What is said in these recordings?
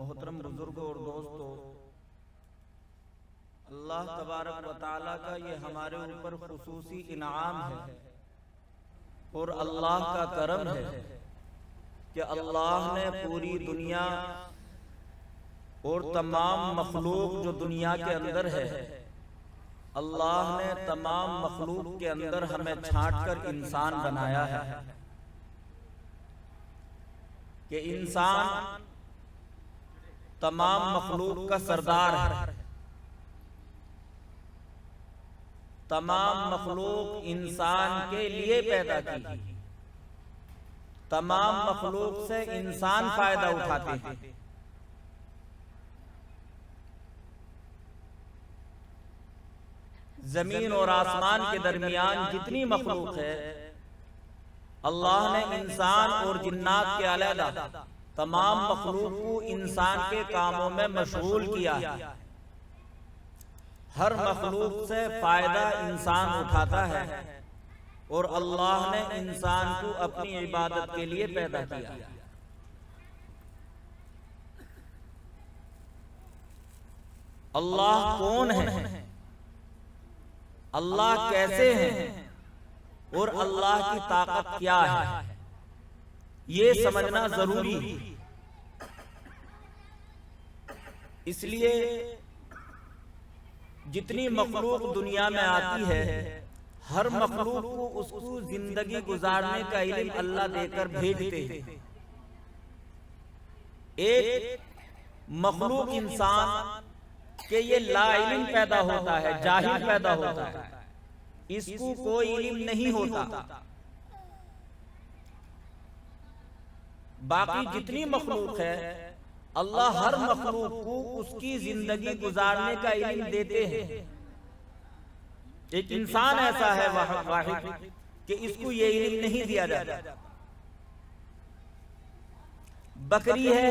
मोहतरम बुजुर्गों और दोस्तों, अल्लाह तबारक व तआला का ये हमारे ऊपर खुसूसी इनाम है और अल्लाह का करम है कि अल्लाह ने पूरी दुनिया और तमाम मखलूक जो दुनिया के अंदर है, अल्लाह ने तमाम मखलूक के अंदर हमें छांट कर इंसान बनाया है कि इंसान तमाम मखलूक का सरदार है। तमाम मखलूक इंसान के लिए पैदा की, तमाम मखलूक से इंसान फायदा उठाते हैं। जमीन और आसमान के दरमियान जितनी मखलूक है, अल्लाह ने इंसान और जिन्नात के अलहदा तमाम मखलूक को इंसान के कामों में मशगूल किया है। हर मखलूक से फायदा इंसान उठाता है और अल्लाह ने इंसान को अपनी इबादत के लिए पैदा किया। अल्लाह कौन है, अल्लाह कैसे है और अल्लाह की ताकत क्या है, ये समझना जरूरी है। इसलिए जितनी मखलूक दुनिया में आती है, हर मखलूक को उसको जिंदगी गुजारने का इल्म अल्लाह देकर भेजते हैं। एक मखलूक इंसान के ये लाइल्म पैदा होता है, जाहिल पैदा होता है, इसको कोई इल्म नहीं होता। बाकी जितनी मखलूक है, अल्लाह हर मखलूक को उसकी जिंदगी गुजारने का इल्म देते हैं। एक इंसान ऐसा है वाहिद कि इसको ये इल्म नहीं दिया जाता। बकरी है,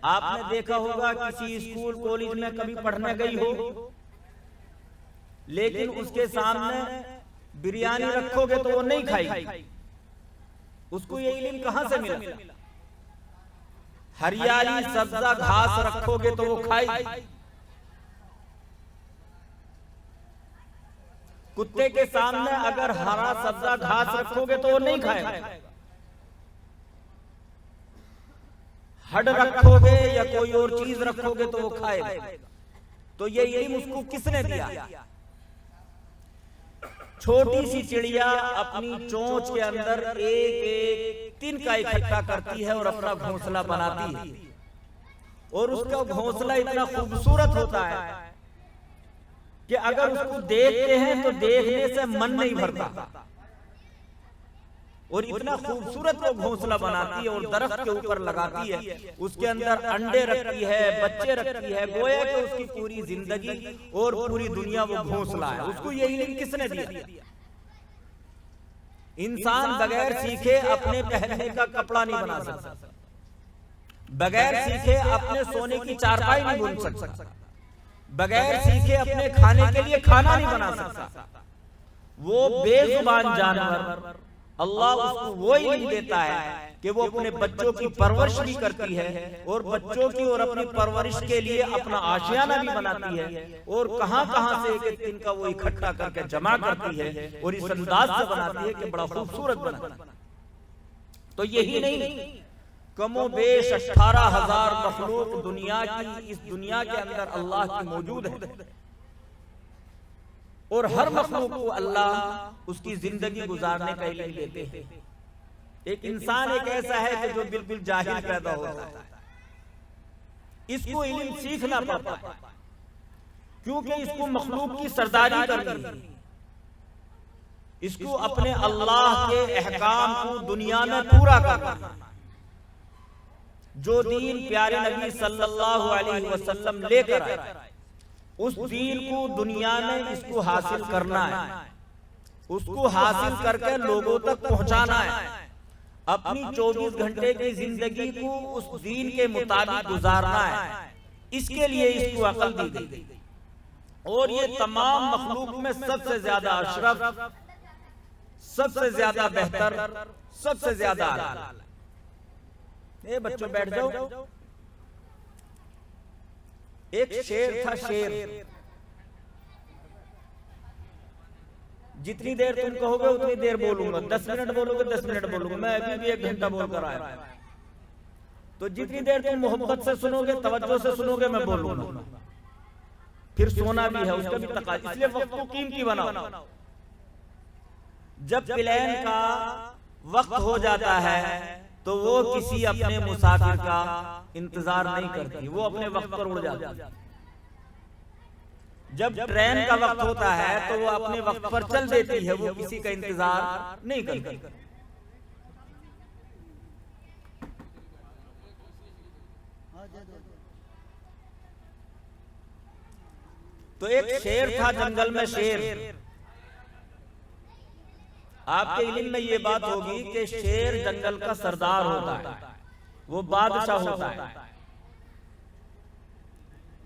आपने देखा होगा किसी स्कूल कॉलेज में कभी पढ़ने गई हो, लेकिन उसके सामने बिरयानी रखोगे तो वो नहीं खाएगी। उसको ये इल्म कहां से मिला? हरियाली सब्जा घास रखोगे तो वो खाएगी। कुत्ते के सामने अगर हरा सब्जा घास रखोगे तो वो नहीं खाएगा। हड रखोगे या कोई और चीज रखोगे तो वो खाएगा। तो ये इल्म उसको किसने दिया? छोटी सी चिड़िया अपनी चोंच के अंदर एक एक तिनका इकट्ठा करती है और अपना घोंसला बनाती है, और उसका घोंसला इतना खूबसूरत होता है कि अगर उसको देखते हैं तो देखने से मन नहीं भरता। और इतना खूबसूरत वो घोंसला बनाती है और दरख्त के ऊपर लगाती है, उसके अंदर अंडे रखती है, बच्चे रखती है, गोया कि उसकी पूरी जिंदगी और पूरी दुनिया वो घोंसला है। उसको ये इल्म किसने दिया? इंसान बगैर सीखे अपने पहनने का कपड़ा नहीं बना सकता, बगैर सीखे अपने सोने की चारपाई नहीं बुन सकता, बगैर सीखे अपने खाने के लिए खाना नहीं बना सकता। वो बेजुबान जानवर अल्लाह उसको वो इल्म देता है कि वो अपने बच्चों की परवरिश भी करती है और बच्चों की और अपनी परवरिश के लिए अपना आशियाना भी बनाती है, और कहां कहां से एक एक दिन का वो इकट्ठा करके जमा करती है और इस अंदाज से बनाती है कि बड़ा खूबसूरत बना। तो यही नहीं, कमो बेश 18,000 मखलूक दुनिया की इस दुनिया के अंदर अल्लाह की मौजूद है, और हर मखलूक को अल्लाह उसकी जिंदगी गुजारने का इल्म देते हैं। एक इंसान एक ऐसा है कि जो बिल्कुल जाहिल पैदा होता है, इसको इल्म सीखना पड़ता है, क्योंकि इसको मखलूक की सरदारी करनी है। इसको अपने अल्लाह के अहकाम को दुनिया में पूरा करना, जो दीन प्यारे नबी सल्लल्लाहु अलैहि वसल्लम लेकर आए, उस दीन को दुनिया में इसको हासिल करना है, उसको हासिल करके लोगों तक पहुंचाना है। अपनी 24 घंटे की जिंदगी को उस दीन के मुताबिक गुजारना है। इसके लिए इसको अकल दी गई, और ये तमाम मखलूक में सबसे ज्यादा अशरफ, सबसे ज्यादा बेहतर, सबसे ज्यादा आला। बच्चों बैठ जाओ। एक शेर था, शेर। जितनी देर तुम कहोगे उतनी देर बोलूंगा, 10 मिनट बोलोगे 10 मिनट बोलूंगा, मैं अभी भी 1 घंटा बोलकर आया। तो जितनी देर तुम मोहब्बत से सुनोगे, तवज्जो से सुनोगे, मैं बोलूंगा। फिर सोना भी है, उसका भी तकाज़ा, इसलिए वक्त को कीमती बनाओ। जब प्लेन का वक्त हो जाता है तो वो किसी अपने मुसाफिर का इंतजार नहीं करती, वो अपने वक्त पर उड़ जाती है। जब ट्रेन का वक्त होता है तो वो अपने वक्त पर चल देती है, वो किसी का इंतजार नहीं करती। तो एक शेर था जंगल में, शेर। आपके इल्म में ये बात होगी कि शेर जंगल का सरदार होता है, वो बादशाह होता है।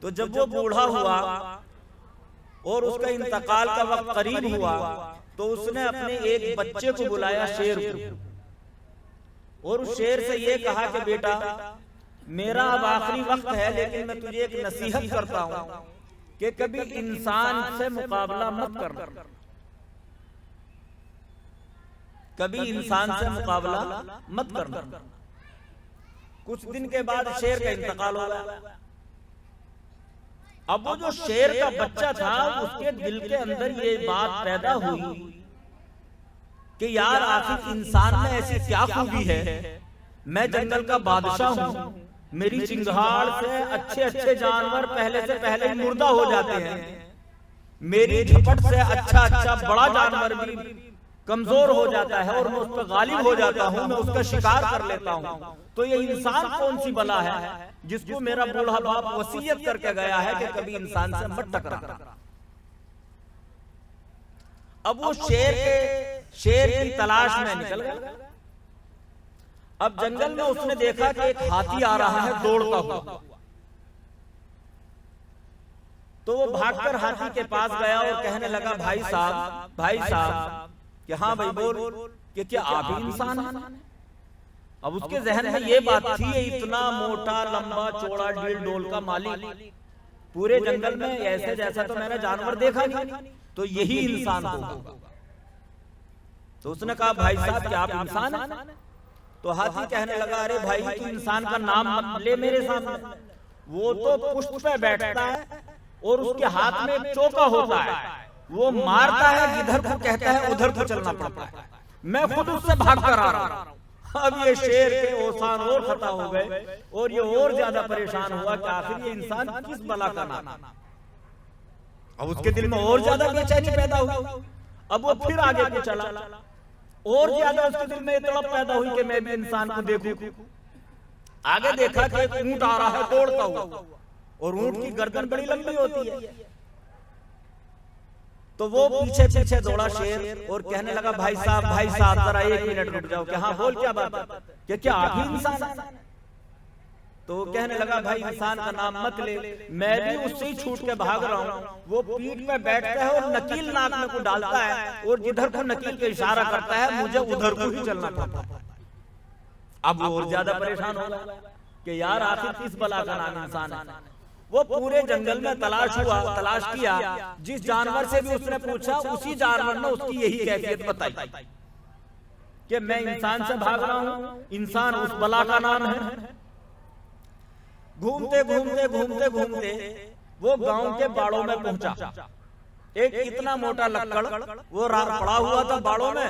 तो जब वो बूढ़ा हुआ और उसका इंतकाल का वक्त करीब हुआ तो उसने अपने एक बच्चे को बुलाया, शेर को, और उस शेर से ये कहा कि बेटा, मेरा अब आखिरी वक्त है, लेकिन मैं तुझे एक नसीहत करता हूं कि कभी इंसान से मुकाबला मत करना, कभी इंसान से मुकाबला मत करना। कुछ दिन के बाद शेर का इंतकाल हो गया। अब वो जो शेर का बच्चा था, उसके दिल के अंदर ये बात पैदा हुई कि यार, आखिर इंसान में ऐसी क्या खूबी है, मैं जंगल का बादशाह हूं, मेरी चिंगाड़ से अच्छे अच्छे जानवर पहले से पहले ही मुर्दा हो जाते हैं, मेरी झपट से अच्छा अच्छा बड़ा जानवर भी कमजोर हो जाता है और मैं उस पर गालिब हो जाता हूं, मैं उसका शिकार कर लेता हूं। तो ये इंसान कौन सी बला है जिसको मेरा बूढ़ा बाप वसीयत करके गया है कि कभी इंसान से मत टकराना। अब वो शेर की तलाश में निकल गया। अब जंगल में उसने देखा कि एक हाथी आ रहा है दौड़ता हुआ। तो वो भागकर हाथी के पास गया और कहने लगा, भाई साहब, कि हाँ भाई बोल, कि क्या आप ही इंसान हैं? अब उसके जहन में ये बात थी, इतना मोटा लंबा चौड़ा डील डोल का मालिक पूरे जंगल में ऐसे जैसा तो मैंने जानवर देखा नहीं, तो यही इंसान होगा। तो उसने कहा, भाई साहब क्या आप इंसान हैं? तो हाथी कहने लगा, अरे भाई तू इंसान का नाम मत ले मेरे सामने, वो तो पुष्प पे बैठता है और उसके हाथ में एक चौका होता है, वो मारता है, जिधर को कहता है उधर को चलना पड़ता है, मैं खुद उससे भाग कर आ रहा हूं। अब ये शेर के ओसान और खता हो गए और ये और ज्यादा परेशान हुआ कि आखिर ये इंसान किस बला का नाम। अब उसके दिल में और ज्यादा बेचैनी पैदा हुई। अब वो फिर आगे को चला, और ज्यादा उसके दिल में तड़प पैदा हुई कि मैं भी इंसान को देखूं। आगे देखा कि एक ऊंट आ रहा है दौड़ता हुआ, और ऊंट की गर्दन बड़ी लंबी होती है। तो वो पीछे पीछे दौड़ा शेर और कहने लगा, भाई साहब जरा 1 मिनट रुक जाओ। हाँ बोल, क्या बात है, क्या आप ही इंसान हैं? तो वो कहने लगा, भाई इंसान का नाम मत ले, मैं भी उससे ही छूट के भाग रहा हूँ। वो पीठ पे बैठता है और नकील नाक में को डालता है, और जिधर को नकील का इशारा करता है मुझे उधर को ही चलना पड़ता है। अब वो और ज्यादा परेशान हो गया कि यार आखिर किस बला का नाम इंसान है। वो पूरे जंगल में तलाश किया, जिस जानवर से भी उसने पूछा उसी जानवर ने उसकी यही कैफियत बताई कि मैं इंसान से भाग रहा हूं, इंसान उस बला का नाम है। घूमते वो गांव के बाड़ों में पहुंचा। एक इतना मोटा लक्कड़ वो पड़ा हुआ था बाड़ों में,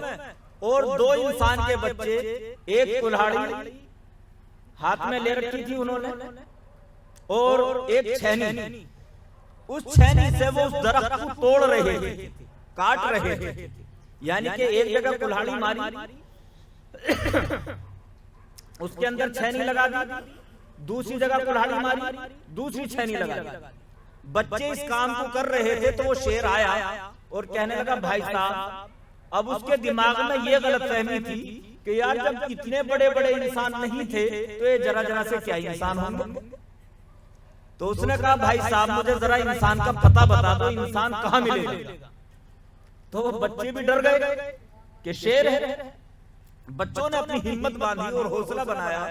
और 2 इंसान के बच्चे, एक कुल्हाड़ी हाथ में ले रखी थी उन्होंने, और एक छेनी। उस छेनी से वो उस दरख्त को तोड़ रहे थे, काट रहे थे। यानी कि एक जगह कुल्हाड़ी मारी, उसके अंदर छेनी लगा दी, दूसरी जगह कुल्हाड़ी मारी, दूसरी छेनी लगा दी। बच्चे इस काम को कर रहे थे तो वो शेर आया और कहने लगा, भाई साहब, अब उसके दिमाग में ये गलतफहमी थी कि यार जब इतने बड़े बड़े इंसान नहीं थे तो ये जरा जरा से क्या इंसान होंगे। तो उसने कहा, भाई साहब मुझे जरा इंसान का पता बता दो, इंसान कहाँ मिलेगा। तो वो बच्चे भी डर गए कि शेर है। बच्चों ने अपनी हिम्मत बांधी और हौसला बनाया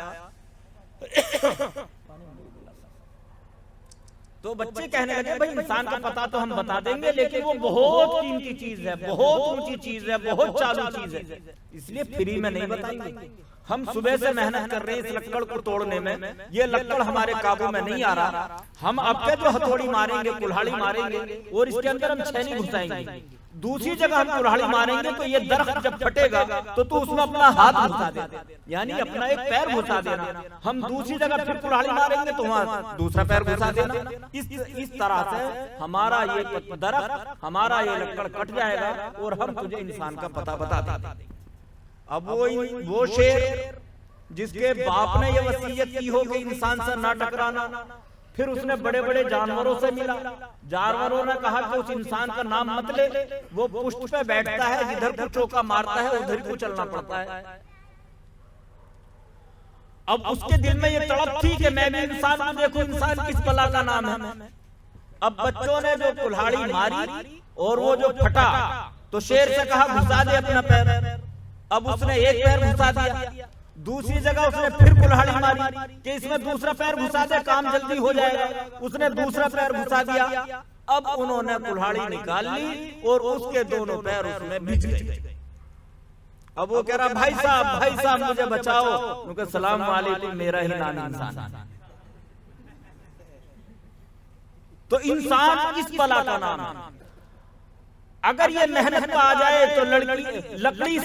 तो बच्चे कहने लगे भाई इंसान का पता तो हम बता देंगे, लेकिन वो बहुत कीमती चीज है, बहुत ऊंची चीज है, बहुत चालू चीज है, इसलिए फ्री में नहीं बताएंगे। हम सुबह से मेहनत कर रहे हैं इस लक्कड़ को तोड़ने में, ये लक्कड़ हमारे काबू में नहीं आ रहा, हम अब के जो हथौड़ी मारेंगे, कुल्हाड़ी मारेंगे और इसके अंदर हम छेनी घुसाएंगे, दूसरी जगह हम कुल्हाड़ी मारेंगे तो ये दरख्त जब फटेगा तो तू उसमें अपना हाथ घुसा दे, यानी अपना एक पैर घुसा देना, हम दूसरी जगह फिर कुल्हाड़ी मारेंगे तो वहां दूसरा पैर घुसा देना। इस तरह से हमारा ये दरख्त, हमारा ये लक्कड़ कट जाएगा और हम तुझे इंसान का पता बता देंगे। अब वो शेर जिसके बाप ने ये वसीयत की हो कि इंसान से ना टकराना, फिर उसने बड़े बड़े जानवरों से मिला, जानवरों ने कहा कि उस इंसान का नाम मत ले, वो पुष्ट पे बैठता है, जिधर को चौका मारता है उधर को चलना पड़ता है। अब उसके दिल में ये तड़प थी कि मैं भी इंसान को देखूं, इंसान किस बला का नाम है। अब बच्चों ने जो कुल्हाड़ी मारी और वो जो फटा, तो शेर से कहा घुसा दे अपना पैर। अब उसने एक पैर घुसा दिया, दूसरी जगह उसने फिर कुल्हाड़ी मारी कि इसमें दूसरा पैर घुसा दे, काम जल्दी हो जाएगा, उसने दूसरा पैर घुसा दिया। अब उन्होंने कुल्हाड़ी निकाल ली और उसके दोनों पैर उसमें भिज गए। अब वो कह रहा भाई साहब मुझे बचाओ, उनके सलाम वालेकुम, मेरा ही नाम इंसान। तो इंसान इस बला का नाम है। अगर ये मेहनत पे आ जाए तो लकड़ी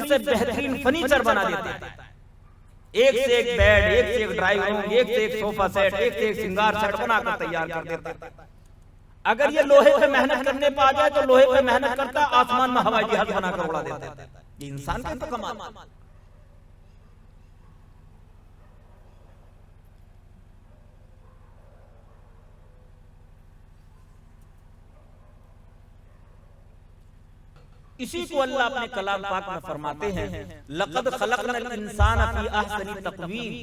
से बेहतरीन फर्नीचर बना देते हैं, एक से एक बेड, एक से एक ड्राइंग रूम, एक से एक सोफा सेट, एक से एक श्रृंगार सेट बनाकर तैयार कर देते हैं। अगर ये लोहे पे मेहनत करने पे आ जाए तो लोहे पे मेहनत करता आसमान में हवाई जहाज बनाकर उड़ा देता है। ये इंसान का तो कमाल। इसी को अल्लाह अपने कलाम पाक में फरमाते हैं, लक़द खलक़नल इंसान फी अहसनी तक़वीम,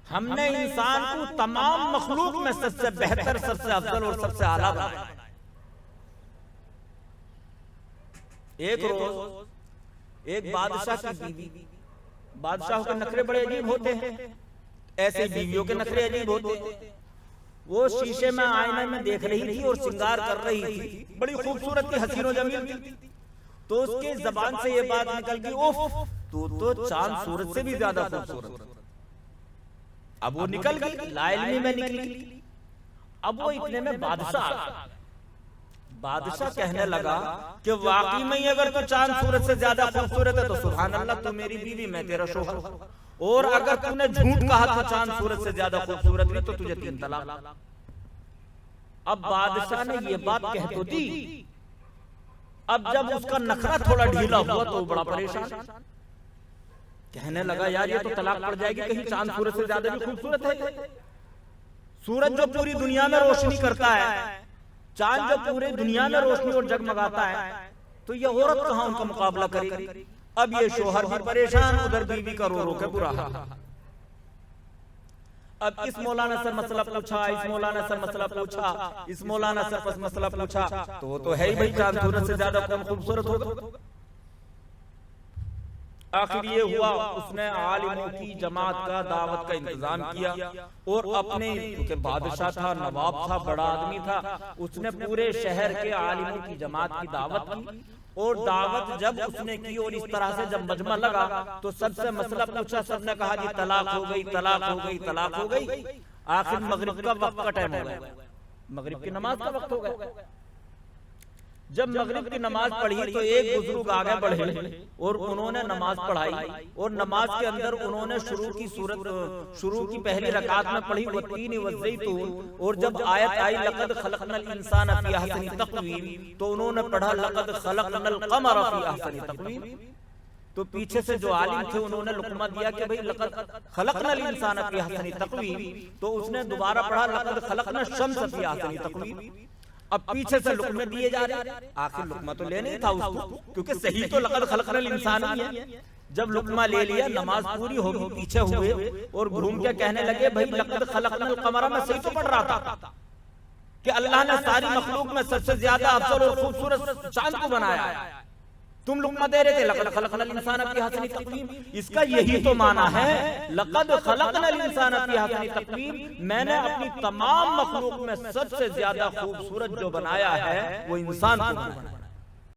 हमने इंसान को तमाम मखलूक में सबसे बेहतर, सबसे अफजल और सबसे आला बनाया। एक रोज एक बादशाह की बीवी, बादशाहों के नखरे बड़े अजीब होते हैं, ऐसे बीवियों के नखरे अजीब होते हैं। वो शीशे में आईने में देख रही थी और श्रृंगार कर रही थी, बड़ी खूबसूरत थी, हसीन और जमील थी। तो उसके जबान से ये बात निकल गई, उफ तू तो चांद सूरज से भी ज्यादा खूबसूरत। अब वो निकल गई, लाइल्मी में निकली। अब वो इतने में बादशाह कहने लगा कि वाकई में अगर तो चांद सूरज से ज्यादा खूबसूरत है तो सुभान अल्लाह, तो मेरी बीवी, मैं तेरा शोहर, और अगर तूने झूठ कहा तो चांद सूरज से ज्यादा खूबसूरत नहीं तो तुझे 3 तलाक। अब बादशाह ने ये बात कह तो दी। अब जब उसका नखरा थोड़ा ढीला हुआ तो बड़ा परेशान, कहने लगा यार ये तो तलाक पड़ जाएगी, कहीं चांद सूरज से ज्यादा भी खूबसूरत है। सूरज जो पूरी दुनिया में रोशनी करता है, चांद जो पूरी दुनिया में रोशनी और जगमगाता है, तो ये औरत कहां उनका मुकाबला करेगी। अब ये शोहर भी परेशान, उधर बीवी का रो रो के बुरा हाल। अब इस मौलाना से मसला पूछा, इस मौलाना से मसला पूछा, इस मौलाना से मसला पूछा, तो वो तो है ही भाई, चांद सूरज से ज्यादा कौन खूबसूरत होगा। आखिर ये हुआ, उसने आलिमों की जमात का दावत का इंतजाम किया और अपने, क्योंकि बादशाह था, नवाब था, बड़ा आदमी था, उसने पूरे शहर के आलिमों की जमात की दावत की। और दावत जब उसने की और इस तरह से जब मजमा लगा तो सबसे मसला पूछा, सबने कहा जी तलाक हो गई, तलाक हो गई, तलाक हो गई। आखिर मगरिब का वक्त का टाइम हो गया, मगरिब की नमाज का वक्त हो गया। जब मगरिब की नमाज पढ़ी तो एक बुजुर्ग आगे बढ़े और उन्होंने नमाज पढ़ाई, और नमाज के अंदर उन्होंने शुरू की पहली रकात में पढ़ी वत्तीन वज़्ज़ैतून, और जब आयत आई लक़द खलक़नल इंसान फी अहसनी तक़वीम, तो उन्होंने पढ़ा लक़द खलक़नल क़मर फी अहसनी तक़वीम। तो पीछे से जो आलिम थे उन्होंने लुक़मा दिया कि भाई लक़द खलक़नल इंसान फी अहसनी तक़वीम, तो उसने दोबारा पढ़ा लक़द खलक़नश शम्स फी अहसनी तक़वीम। अब पीछे से लुक़मे दिए जा रहे, आखिर लुक़मा तो लेना ही था उसको, क्योंकि सही तो लक़द खलक़नल इंसान ही है। जब लुक़मा ले लिया, नमाज पूरी होगी, पीछे हुए और घूम के कहने लगे भाई लक़द खलक़नल क़मर, मैं सही तो पढ़ रहा था कि अल्लाह ने सारी मखलूक में सबसे ज्यादा अफजल और खूबसूरत चांद को बनाया है। तुम लुकमा दे रहे थे लक़द खलक़नल इंसान फी अहसनि तक़वीम, इसका यही तो माना है लक़द खलक़नल इंसान फी अहसनि तक़वीम, मैंने अपनी तमाम मखलूक में सबसे ज्यादा खूबसूरत जो बनाया है वो इंसान को बनाया।